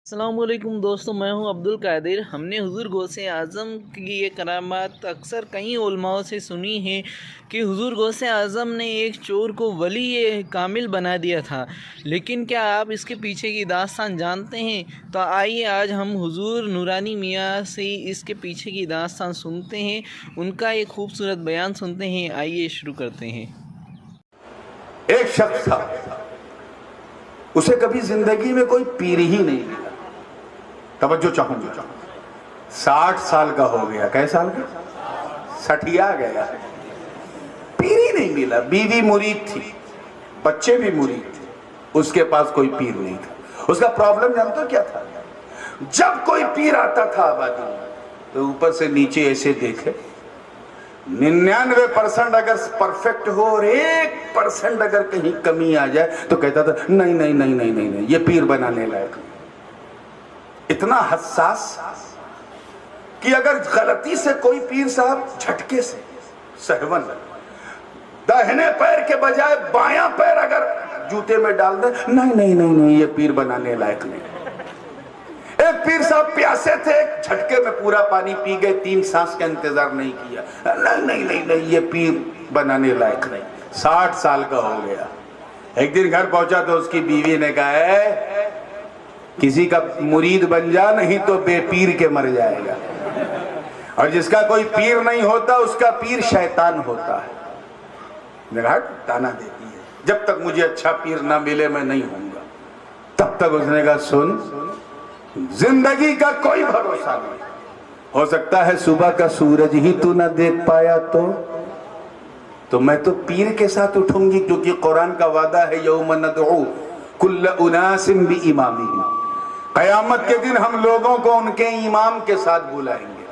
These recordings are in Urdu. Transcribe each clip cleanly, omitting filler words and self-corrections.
السلام علیکم دوستو، میں ہوں عبد القادر۔ ہم نے حضور غوث اعظم کی یہ کرامات اکثر کئی علماء سے سنی ہیں کہ حضور غوث اعظم نے ایک چور کو ولی کامل بنا دیا تھا، لیکن کیا آپ اس کے پیچھے کی داستان جانتے ہیں؟ تو آئیے آج ہم حضور نورانی میاں سے اس کے پیچھے کی داستان سنتے ہیں، ان کا ایک خوبصورت بیان سنتے ہیں۔ آئیے شروع کرتے ہیں۔ ایک شخص تھا، اسے کبھی زندگی میں کوئی پیر ہی نہیں ملا۔ توجہ چاہوں گا، 60 سال کا ہو گیا۔ کئے سال کا؟ 60 آ گیا، پیر ہی نہیں ملا۔ بیوی مرید تھی، بچے بھی مرید تھے، اس کے پاس کوئی پیر نہیں تھا۔ اس کا پرابلم جانتا کیا تھا؟ جب کوئی پیر آتا تھا آبادی میں تو اوپر سے نیچے ایسے دیکھے، 99% اگر پرفیکٹ ہو اور 1% اگر کہیں کمی آ جائے تو کہتا تھا نہیں نہیں نہیں نہیں نہیں، یہ پیر بنانے لائق نہیں۔ اتنا حساس کہ اگر غلطی سے کوئی پیر صاحب جھٹکے سے سہون داہنے پیر کے بجائے بایاں پیر اگر جوتے میں ڈال دے، نہیں نہیں نہیں نہیں، یہ پیر بنانے لائق نہیں۔ ایک پیر صاحب پیاسے تھے، ایک جھٹکے میں پورا پانی پی گئے، 3 سانس کا انتظار نہیں کیا، نہیں نہیں نہیں نہیں، یہ پیر بنانے لائق نہیں۔ 60 سال کا ہو گیا۔ ایک دن گھر پہنچا تو اس کی بیوی نے کہا ہے کسی کا مرید بن جا، نہیں تو بے پیر کے مر جائے گا۔ اور جس کا کوئی پیر نہیں ہوتا اس کا پیر شیطان ہوتا ہے۔ میرا تانا دیتی ہے، جب تک مجھے اچھا پیر نہ ملے میں نہیں ہوں گا۔ تب تک اس نے کہا سن، زندگی کا کوئی بھروسہ نہیں، ہو سکتا ہے صبح کا سورج ہی تو نہ دیکھ پایا تو میں تو پیر کے ساتھ اٹھوں گی، کیونکہ قرآن کا وعدہ ہے یوم ندعو کل اناس بامامہم، قیامت کے دن ہم لوگوں کو ان کے امام کے ساتھ بلائیں گے۔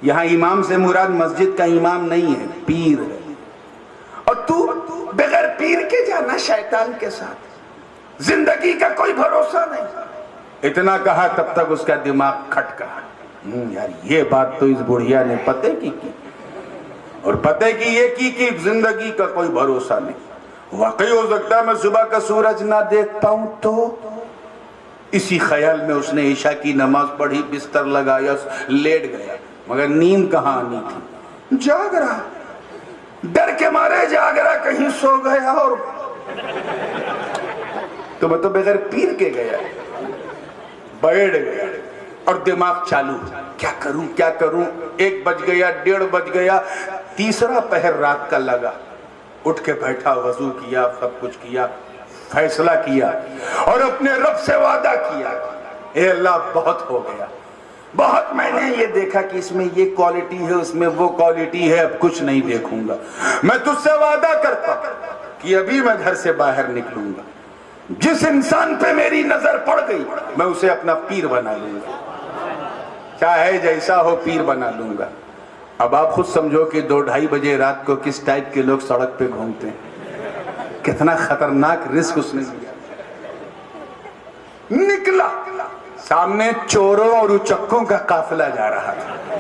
یہاں امام سے مراد مسجد کا امام نہیں ہے، پیر ہے۔ اور تو بغیر پیر کے جانا شیطان کے ساتھ، زندگی کا کوئی بھروسہ نہیں۔ اتنا کہا تب تک اس کا دماغ کھٹکا، یار یہ بات تو اس بڑھیا نے پتے کی اور پتے کی یہ کی کہ زندگی کا کوئی بھروسہ نہیں۔ واقعی ہو سکتا ہے میں صبح کا سورج نہ دیکھ پاؤں تو۔ اسی خیال میں اس نے عشاء کی نماز پڑھی، بستر لگایا، لیٹ گیا، مگر نیند کہاں آنی تھی، جاگ رہا، ڈر کے مارے جاگ رہا، کہیں سو گیا اور تو میں تو بغیر پیر کے گیا، بیٹھ گیا اور دماغ چالو، کیا کروں کیا کروں۔ 1 بج گیا، 1:30 بج گیا، تیسرا پہر رات کا لگا، اٹھ کے بیٹھا، وضو کیا، سب کچھ کیا، فیصلہ کیا اور اپنے رب سے وعدہ کیا، اے اللہ بہت ہو گیا، بہت میں نے یہ دیکھا کہ اس میں یہ کوالٹی ہے، اس میں وہ کوالٹی ہے، اب کچھ نہیں دیکھوں گا۔ میں تجھ سے وعدہ کرتا کہ ابھی میں گھر سے باہر نکلوں گا، جس انسان پہ میری نظر پڑ گئی میں اسے اپنا پیر بنا لوں گا، چاہے جیسا ہو پیر بنا لوں گا۔ اب آپ خود سمجھو کہ 2-2:30 بجے رات کو کس ٹائپ کے لوگ سڑک پہ گھومتے ہیں، کتنا خطرناک رسک اس نے لیا۔ نکلا، سامنے چوروں اور اچکوں کا قافلہ جا رہا تھا۔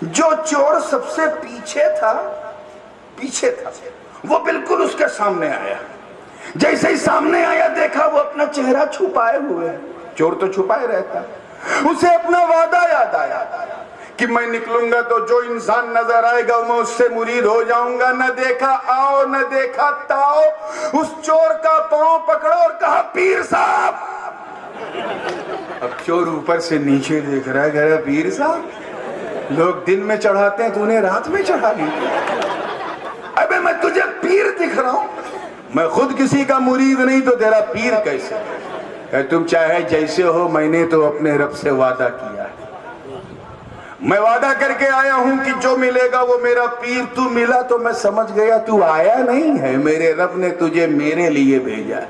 جو چور سب سے پیچھے تھا وہ بالکل اس کے سامنے آیا۔ جیسے ہی سامنے آیا دیکھا وہ اپنا چہرہ چھپائے ہوئے ہے، چور تو چھپائے رہتا، اسے اپنا وعدہ یاد آیا کہ میں نکلوں گا تو جو انسان نظر آئے گا میں اس سے مرید ہو جاؤں گا۔ نہ دیکھا آؤ نہ دیکھا تاؤ، اس چور کا پاؤں پکڑا اور کہا پیر صاحب۔ اب چور اوپر سے نیچے دیکھ رہا ہے، کہہ رہا پیر صاحب لوگ دن میں چڑھاتے ہیں، تو نے رات میں چڑھا لی؟ ابے میں تجھے پیر دکھ رہا ہوں، میں خود کسی کا مرید نہیں تو تیرا پیر کیسے؟ کہ تم چاہے جیسے ہو، میں نے تو اپنے رب سے وعدہ کیا ہے، میں وعدہ کر کے آیا ہوں کہ جو ملے گا وہ میرا پیر۔ تو ملا تو میں سمجھ گیا تو آیا نہیں ہے، میرے رب نے تجھے میرے لیے بھیجا ہے۔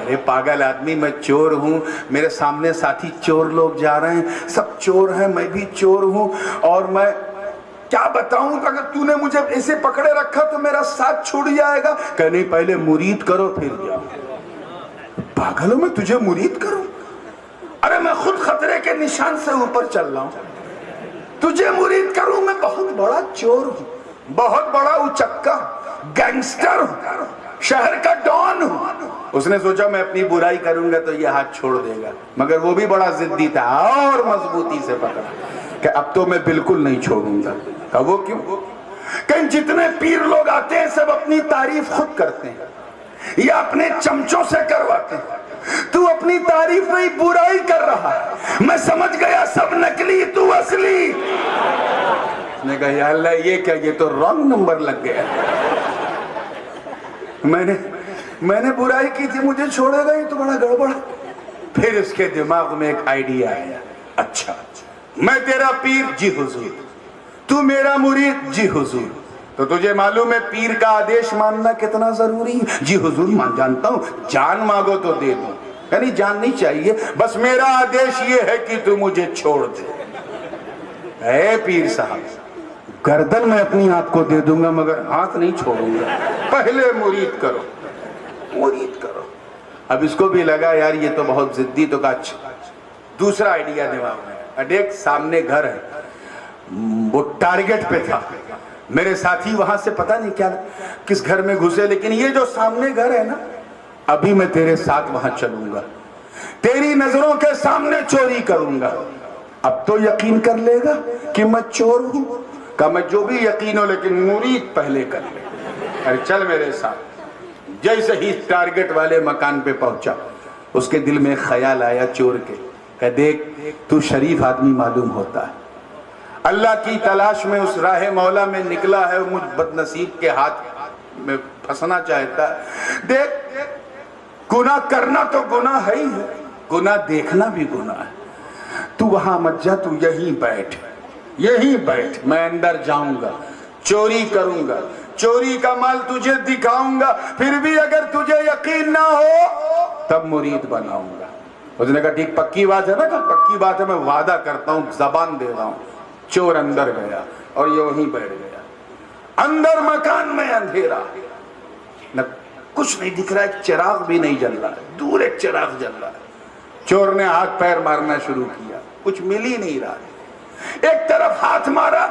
ارے پاگل آدمی، میں چور ہوں، میرے سامنے ساتھی چور لوگ جا رہے ہیں، سب چور ہیں، میں بھی چور ہوں، اور میں کیا بتاؤں کہ اگر تو نے مجھے ایسے پکڑے رکھا تو میرا ساتھ چھوڑ جائے گا۔ کہ نہیں، پہلے مرید کرو پھر جاؤ۔ پاگلوں میں تجھے مرید کروں؟ ارے میں خود خطرے کے نشان سے اوپر چل رہا ہوں، تجھے مرید کروں؟ میں بہت بڑا چور ہوں، بہت بڑا اچکا، گینگسٹر ہوں، شہر کا ڈان ہوں، اس نے سوچا میں اپنی برائی کروں گا تو یہ ہاتھ چھوڑ دے گا، مگر وہ بھی بڑا ضدی تھا اور مضبوطی سے پکڑا کہ اب تو میں بالکل نہیں چھوڑوں گا۔ کہا وہ کیوں؟ کہ جتنے پیر لوگ آتے ہیں سب اپنی تعریف خود کرتے ہیں یا اپنے چمچوں سے کرواتے ہیں، تو اپنی تعریف نہیں برائی کر رہا ہے، میں سمجھ گیا سب نکلی تو اصلی۔ اس نے کہا یا اللہ یہ کیا، یہ تو رانگ نمبر لگ گیا، میں نے برائی کی تھی، مجھے چھوڑے گا، یہ تو بڑا گڑبڑ۔ پھر اس کے دماغ میں ایک آئیڈیا آیا، اچھا میں تیرا پیر، جی حضور، تو میرا مرید، جی حضور، تو تجھے معلوم ہے پیر کا آدیش ماننا کتنا ضروری ہے؟ جی حضور مان جانتا ہوں، جان مانگو تو دے دوں، یعنی جان نہیں چاہیے، بس میرا آدیش یہ ہے کہ تو مجھے چھوڑ دے۔ اے پیر صاحب، گردن میں اپنی آپ کو دے دوں گا مگر ہاتھ نہیں چھوڑوں گا، پہلے مرید کرو، مرید کرو۔ اب اس کو بھی لگا یار یہ تو بہت ضدی، تو کہا اچھا دوسرا آئیڈیا دماغ میں، دیکھ سامنے گھر ہے، وہ ٹارگٹ پہ تھا، میرے ساتھی وہاں سے پتہ نہیں کیا کس گھر میں گھسے، لیکن یہ جو سامنے گھر ہے نا، ابھی میں تیرے ساتھ وہاں چلوں گا، تیری نظروں کے سامنے چوری کروں گا، اب تو یقین کر لے گا کہ میں چور ہوں۔ کہا میں جو بھی یقین ہو لیکن مرید پہلے کر لے، ارے چل میرے ساتھ۔ جیسے ہی ٹارگٹ والے مکان پہ پہنچا، اس کے دل میں خیال آیا چور کے، کہ دیکھ تو شریف آدمی معلوم ہوتا ہے، اللہ کی تلاش میں اس راہ مولا میں نکلا ہے، مجھ بد نصیب کے ہاتھ میں پھنسنا چاہتا ہے، دیکھ گناہ کرنا تو گناہ ہے ہی ہے، گناہ دیکھنا بھی گناہ ہے، تو وہاں مت جا، تو یہیں بیٹھ، یہیں بیٹھ، میں اندر جاؤں گا، چوری کروں گا، چوری کا مال تجھے دکھاؤں گا، پھر بھی اگر تجھے یقین نہ ہو تب مرید بناؤں گا۔ اس نے کہا ٹھیک، پکی بات ہے نا؟ کہ پکی بات ہے، میں وعدہ کرتا ہوں، زبان دے رہا ہوں۔ چور اندر گیا اور یہ وہیں بیٹھ گیا، اندر مکان میں اندھیرا، نہ کچھ نہیں دکھ رہا، ایک چراغ بھی نہیں جل رہا ہے، دور ایک چراغ جل رہا ہے۔ چور نے ہاتھ پیر مارنا شروع کیا، کچھ مل ہی نہیں رہا، ایک طرف ہاتھ مارا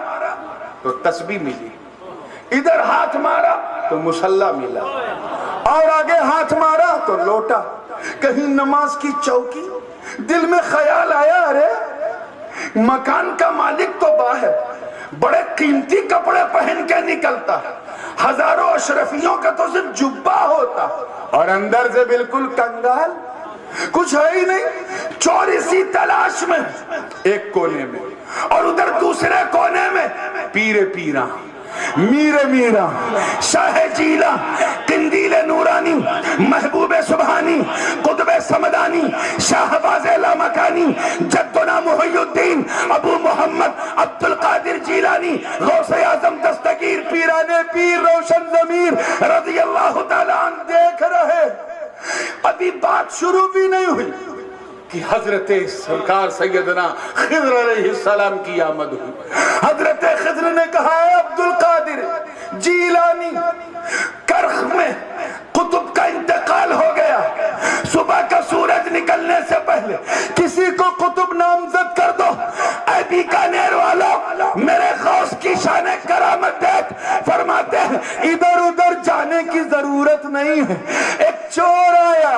تو تسبیح ملی، ادھر ہاتھ مارا تو مصلی ملا، اور آگے ہاتھ مارا تو لوٹا، کہیں نماز کی چوکی۔ دل میں خیال آیا ارے مکان کا مالک تو باہر بڑے قیمتی کپڑے پہن کے نکلتا، ہزاروں اشرفیوں کا تو صرف جبہ ہوتا، اور اندر سے بالکل کنگال، کچھ ہے ہی نہیں۔ چور اسی تلاش میں ایک کونے میں، اور ادھر دوسرے کونے میں پیر پیراں، میر میرا، شاہ جیلا، قندیل نورانی، محبوب سبحانی، قطب سمدانی، شاہ باز لامکانی، جدنا محی الدین ابو محمد عبد القادر جیلانی، غوث اعظم دستگیر پیران پیر روشن ضمیر رضی اللہ تعالیٰ عنہ دیکھ رہے۔ ابھی بات شروع بھی نہیں ہوئی کہ حضرت سرکار سیدنا خضر علیہ السلام کی آمد ہوئی۔ حضرت خضر نے کہا ہے عبد القادر جیلانی، کرخ میں قطب کا انتقال ہو گیا، صبح کا سورج نکلنے سے پہلے کسی کو قطب نامزد کر دو۔ اے بیکانیر والو، میرے غوث کی شان کرامت دیکھ، فرماتے ہیں ادھر ادھر جانے کی ضرورت نہیں ہے، ایک چور آیا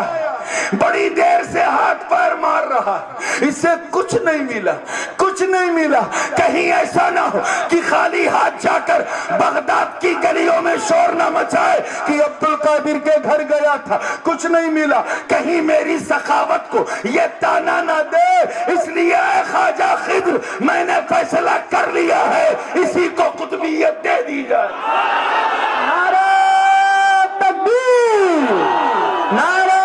بڑی دیر سے ہاتھ پیر مار رہا، اسے کچھ نہیں ملا، کچھ نہیں ملا، کہیں ایسا نہ ہو کہ خالی ہاتھ جا کر بغداد کی گلیوں میں شور نہ مچائے کہ عبد القادر کے گھر گیا تھا کچھ نہیں ملا، کہیں میری سخاوت کو یہ تانا نہ دے، اس لیے اے خواجہ خضر میں نے فیصلہ کر لیا ہے، اسی کو قطبیت دے دی جائے۔ نعرہ تکبیر، نعرہ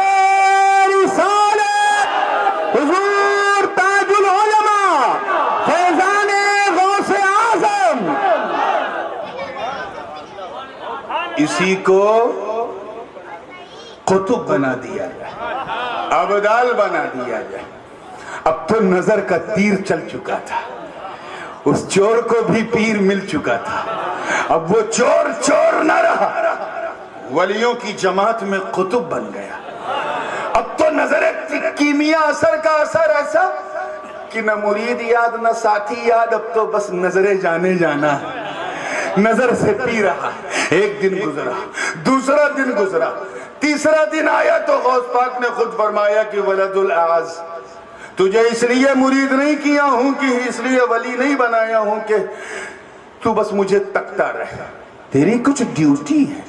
رسالت، حضور تاج العلماء فیضان غوث اعظم، اسی کو قطب بنا دیا جائے، ابدال بنا دیا جائے۔ اب تو نظر کا تیر چل چکا تھا، اس چور کو بھی پیر مل چکا تھا، اب وہ چور چور نہ رہا، ولیوں کی جماعت میں قطب بن گیا۔ اب تو نظر کیمیا اثر کا اثر ایسا کہ نہ مرید یاد نہ ساتھی یاد، اب تو بس نظر جانے جانا ہے، نظر سے پی رہا۔ ایک دن گزرا، دوسرا دن گزرا، تیسرا دن آیا تو غوث پاک نے خود فرمایا کہ ولد الاعز، تجھے اس لیے مرید نہیں کیا ہوں کہ اس لیے ولی نہیں بنایا ہوں کہ تو بس مجھے تکتا رہے، تیری کچھ ڈیوٹی ہے،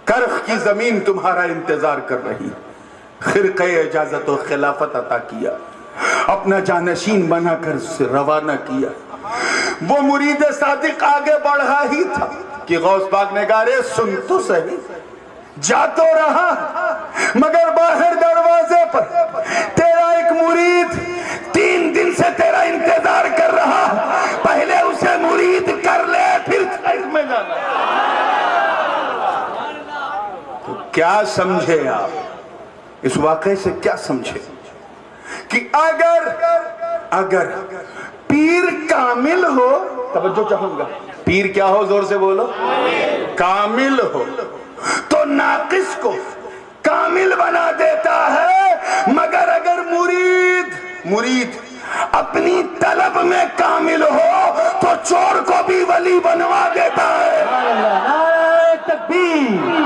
کرخ کی زمین تمہارا انتظار کر رہی، خرقہ اجازت و خلافت عطا کیا، اپنا جانشین بنا کر اسے روانہ کیا۔ وہ مرید صادق آگے بڑھا ہی تھا کہ غوث پاک نے کہا رے سن تو صحیح، جا تو رہا مگر باہر دروازے پر تیرا ایک مرید 3 دن سے تیرا انتظار کر رہا، پہلے اسے مرید کر لے پھر خیر میں جانا۔ تو کیا سمجھے آپ اس واقعے سے، کیا سمجھے کہ اگر پیر کامل ہو، توجہ چاہوں گا، پیر کیا ہو، زور سے بولو، کامل ہو تو ناقص کو کامل بنا دیتا ہے، مگر اگر مرید اپنی طلب میں کامل ہو تو چور کو بھی ولی بنوا دیتا ہے۔ نعرہ تکبیر۔